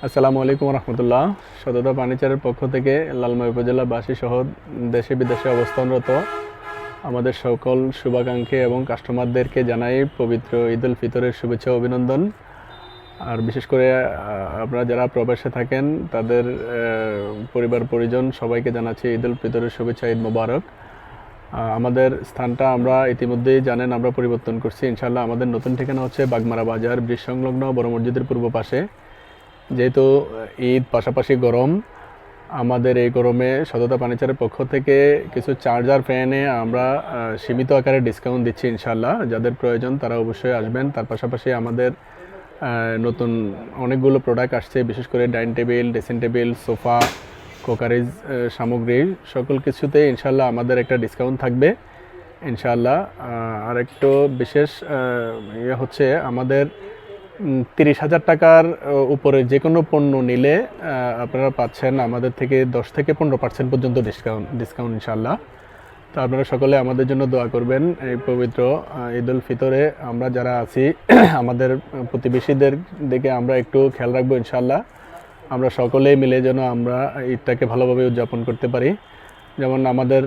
আসসালামু আলাইকুম রহমতুল্লাহ। সততা ফার্নিচারের পক্ষ থেকে লালমাই উপজেলাবাসী সহ দেশে বিদেশে অবস্থানরত আমাদের সকল শুভাকাঙ্ক্ষী এবং কাস্টমারদেরকে জানাই পবিত্র ঈদ উল ফিতরের শুভেচ্ছা ও অভিনন্দন। আর বিশেষ করে আপনারা যারা প্রবাসে থাকেন তাদের পরিবার পরিজন সবাইকে জানাচ্ছি ঈদ উল ফিতরের শুভেচ্ছা, ঈদ মোবারক। আমাদের স্থানটা আমরা ইতিমধ্যেই জানেন, আমরা পরিবর্তন করছি ইনশাল্লাহ। আমাদের নতুন ঠিকানা হচ্ছে বাগমারা বাজার, ব্রিজ সংলগ্ন বড় মসজিদের পূর্ব পাশে। যেহেতু ঈদ পাশাপাশি গরম, আমাদের এই গরমে সততা ফার্নিচারের পক্ষ থেকে কিছু চার্জার ফ্যানে আমরা সীমিত আকারে ডিসকাউন্ট দিচ্ছি ইনশাল্লাহ। যাদের প্রয়োজন তারা অবশ্যই আসবেন। তার পাশাপাশি আমাদের নতুন অনেকগুলো প্রোডাক্ট আসছে, বিশেষ করে dining table, dressing table, sofa, crockeries সামগ্রী সকল কিছুতে ইনশাল্লাহ আমাদের একটা ডিসকাউন্ট থাকবে ইনশাল্লাহ। আর একটু বিশেষ ইয়ে হচ্ছে, আমাদের 30,000 টাকার উপরে যে কোনো পণ্য নিলে আপনারা পাচ্ছেন আমাদের থেকে 10 থেকে 15% পর্যন্ত ডিসকাউন্ট ইনশাল্লাহ। তো আপনারা সকলে আমাদের জন্য দোয়া করবেন। এই পবিত্র ঈদ উল ফিতরে আমরা যারা আছি আমাদের প্রতিবেশীদের দিকে আমরা একটু খেয়াল রাখবো ইনশাল্লাহ। আমরা সকলেই মিলে যেন আমরা ঈদটাকে ভালোভাবে উদযাপন করতে পারি। যেমন আমাদের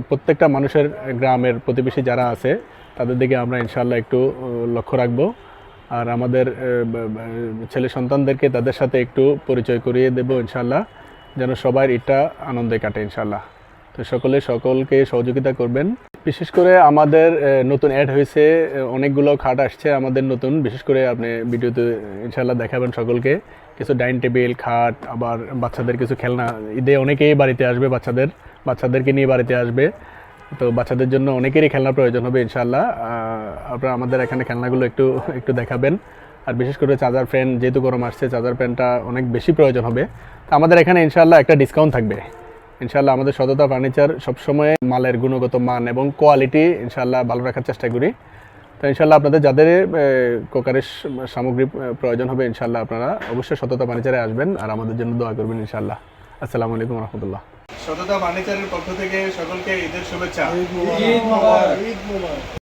প্রত্যেকটা মানুষের গ্রামের প্রতিবেশী যারা আছে তাদের দিকে আমরা ইনশাল্লাহ একটু লক্ষ্য রাখবো। আর আমাদের ছেলে সন্তানদেরকে তাদের সাথে একটু পরিচয় করিয়ে দেবো ইনশাল্লাহ, যেন সবাই এটা আনন্দে কাটে ইনশাল্লাহ। তো সকলকে সহযোগিতা করবেন। বিশেষ করে আমাদের নতুন অ্যাড হয়েছে, অনেকগুলো খাট আসছে আমাদের নতুন। বিশেষ করে আপনি ভিডিওতে ইনশাল্লাহ দেখাবেন সকলকে কিছু ডাইনিং টেবিল, খাট, আবার বাচ্চাদের কিছু খেলনা। ঈদে অনেকেই বাড়িতে আসবে, বাচ্চাদেরকে নিয়ে বাড়িতে আসবে। তো বাচ্চাদের জন্য অনেকেরই খেলনা প্রয়োজন হবে ইনশাল্লাহ। আপনারা আমাদের এখানে খেলনাগুলো একটু দেখাবেন। আর বিশেষ করে চার্জার ফ্যান, যেহেতু গরম আসছে, চার্জার ফ্যানটা অনেক বেশি প্রয়োজন হবে। তো আমাদের এখানে ইনশাল্লাহ একটা ডিসকাউন্ট থাকবে ইনশাল্লাহ। আমাদের সততা ফার্নিচার সবসময় মালের গুণগত মান এবং কোয়ালিটি ইনশাল্লাহ ভালো রাখার চেষ্টা করি। তো ইনশাল্লাহ আপনাদের যাদের কোকারের সামগ্রী প্রয়োজন হবে ইনশাল্লাহ আপনারা অবশ্যই সততা ফার্নিচারে আসবেন আর আমাদের জন্য দোয়া করবেন ইনশাল্লাহ। আসসালামু আলাইকুম রহমতুল্লাহ। সততা ফার্নিচারের পক্ষ থেকে সকলকে ঈদের শুভেচ্ছা।